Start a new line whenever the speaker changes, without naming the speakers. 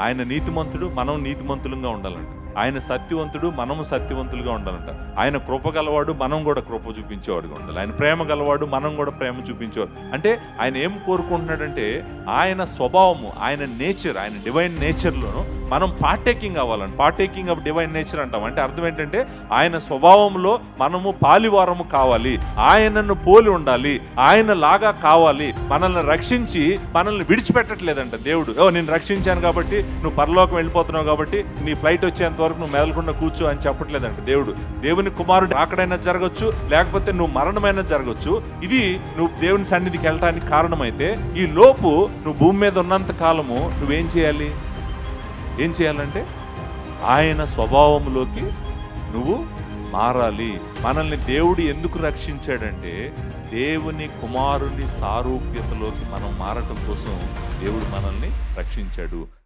ఆయన నీతిమంతుడు, మనం నీతిమంతులుగా ఉండాలంట. ఆయన సత్యవంతుడు, మనము సత్యవంతులుగా ఉండాలంట. ఆయన కృప గలవాడు, మనం కూడా కృప చూపించేవాడుగా ఉండాలి. ఆయన ప్రేమ గలవాడు, మనం కూడా ప్రేమ చూపించేవాడు. అంటే ఆయన ఏం కోరుకుంటున్నాడంటే ఆయన స్వభావము, ఆయన నేచర్, ఆయన డివైన్ నేచర్లోను మనం పార్టేకింగ్ అవ్వాలండి. పార్టేకింగ్ ఆఫ్ డివైన్ నేచర్ అంటాం. అంటే అర్థం ఏంటంటే ఆయన స్వభావంలో మనము పాలివారము కావాలి, ఆయనను పోలి ఉండాలి, ఆయన లాగా కావాలి. మనల్ని రక్షించి మనల్ని విడిచిపెట్టట్లేదంట దేవుడు. నేను రక్షించాను కాబట్టి నువ్వు పరలోకం వెళ్ళిపోతున్నావు కాబట్టి నీ ఫ్లైట్ వచ్చేంత వరకు నువ్వు మెదలకుండా కూర్చో అని చెప్పట్లేదంట దేవుడు. దేవుని కుమారుడు అక్కడైనా జరగచ్చు, లేకపోతే నువ్వు మరణమైనా జరగచ్చు. ఇది నువ్వు దేవుని సన్నిధికి వెళ్ళటానికి కారణమైతే ఈ లోపు నువ్వు భూమి మీద ఉన్నంత కాలము నువ్వేం చేయాలి? ఏం చేయాలంటే ఆయన స్వభావంలోకి నువ్వు మారాలి. మనల్ని దేవుడు ఎందుకు రక్షించాడంటే దేవుని కుమారుని సారూప్యతలోకి మనం మారటం కోసం దేవుడు మనల్ని రక్షించాడు.